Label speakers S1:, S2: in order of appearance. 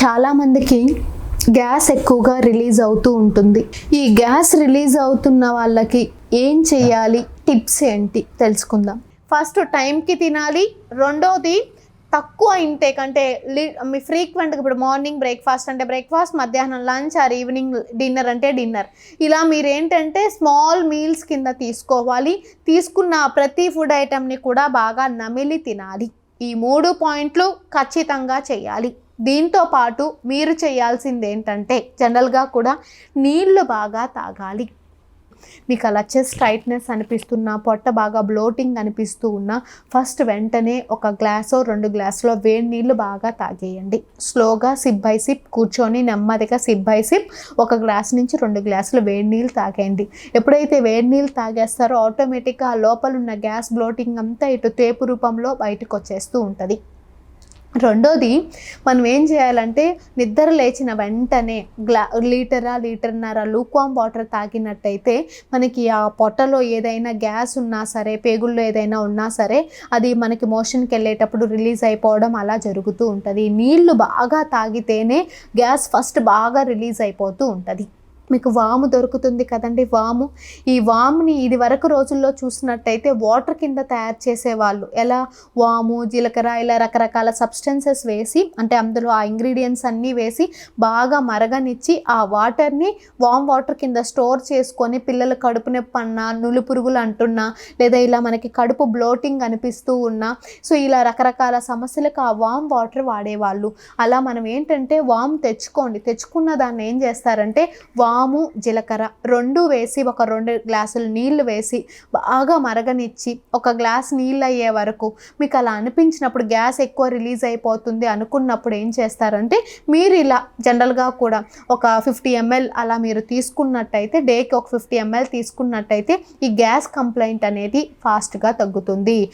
S1: చాలామందికి గ్యాస్ ఎక్కువగా రిలీజ్ అవుతూ ఉంటుంది. ఈ గ్యాస్ రిలీజ్ అవుతున్న వాళ్ళకి ఏం చేయాలి, టిప్స్ ఏంటి తెలుసుకుందాం. ఫస్ట్ టైంకి తినాలి. రెండోది తక్కువ ఇంటేక్, అంటే మీ ఫ్రీక్వెంట్గా ఇప్పుడు మార్నింగ్ బ్రేక్ఫాస్ట్ అంటే బ్రేక్ఫాస్ట్, మధ్యాహ్నం లంచ్ ఆర్ ఈవినింగ్ డిన్నర్ అంటే డిన్నర్, ఇలా మీరేంటంటే స్మాల్ మీల్స్ కింద తీసుకోవాలి. తీసుకున్న ప్రతి ఫుడ్ ఐటమ్ని కూడా బాగా నమిలి తినాలి. ఈ 3 పాయింట్లు ఖచ్చితంగా చేయాలి. దీంతో పాటు మీరు చేయాల్సింది ఏంటంటే జనరల్గా కూడా నీళ్లు బాగా తాగాలి. మీకు అలా చెస్ట్ టైట్నెస్ అనిపిస్తున్నా, పొట్ట బాగా బ్లోటింగ్ అనిపిస్తూ ఉన్నా ఫస్ట్ వెంటనే 1 గ్లాసో 2 గ్లాసులో వేడి నీళ్ళు బాగా తాగేయండి. స్లోగా సిప్ బై సిప్ కూర్చొని నెమ్మదిగా సిప్ బై సిప్ 1 గ్లాస్ నుంచి 2 గ్లాసులు వేడి నీళ్ళు తాగేయండి. ఎప్పుడైతే వేడి నీళ్ళు తాగేస్తారో ఆటోమేటిక్గా లోపల ఉన్న గ్యాస్ బ్లోటింగ్ అంతా ఇటు తేపు రూపంలో బయటకు వచ్చేస్తూ ఉంటుంది. రెండోది, మనం ఏం చేయాలంటే నిద్ర లేచిన వెంటనే లీటర్న్నర లూక్వామ్ వాటర్ తాగినట్టయితే మనకి ఆ పొట్టలో ఏదైనా గ్యాస్ ఉన్నా సరే, పేగుల్లో ఏదైనా ఉన్నా సరే అది మనకి మోషన్కి వెళ్ళేటప్పుడు రిలీజ్ అయిపోవడం అలా జరుగుతూ ఉంటుంది. నీళ్లు బాగా తాగితేనే గ్యాస్ ఫస్ట్ బాగా రిలీజ్ అయిపోతూ ఉంటుంది. మీకు వాము దొరుకుతుంది కదండి, వాము. ఈ వాముని ఇది వరకు రోజుల్లో చూసినట్టయితే వాటర్ కింద తయారు చేసేవాళ్ళు. ఎలా? వాము, జీలకర్ర ఇలా రకరకాల సబ్స్టెన్సెస్ వేసి, అంటే అందులో ఆ ఇంగ్రీడియంట్స్ అన్నీ వేసి బాగా మరగనిచ్చి ఆ వాటర్ని వామ్ వాటర్ కింద స్టోర్ చేసుకొని పిల్లలు కడుపు నొప్పి అన్నా, నులి పురుగులు అంటున్నా, లేదా ఇలా మనకి కడుపు బ్లోటింగ్ అనిపిస్తూ ఉన్నా, సో ఇలా రకరకాల సమస్యలకు ఆ వామ్ వాటర్ వాడేవాళ్ళు. అలా మనం ఏంటంటే వామ్ తెచ్చుకున్న దాన్ని ఏం చేస్తారంటే వాము, జీలకర్ర 2 వేసి 2 గ్లాసులు నీళ్లు వేసి బాగా మరగనిచ్చి 1 గ్లాస్ నీళ్ళు అయ్యే వరకు మీకు అలా అనిపించినప్పుడు, గ్యాస్ ఎక్కువ రిలీజ్ అయిపోతుంది అనుకున్నప్పుడు ఏం చేస్తారంటే మీరు ఇలా జనరల్గా కూడా 50 ml అలా మీరు తీసుకున్నట్టయితే, డేకి 50 ml తీసుకున్నట్టయితే ఈ గ్యాస్ కంప్లైంట్ అనేది ఫాస్ట్గా తగ్గుతుంది.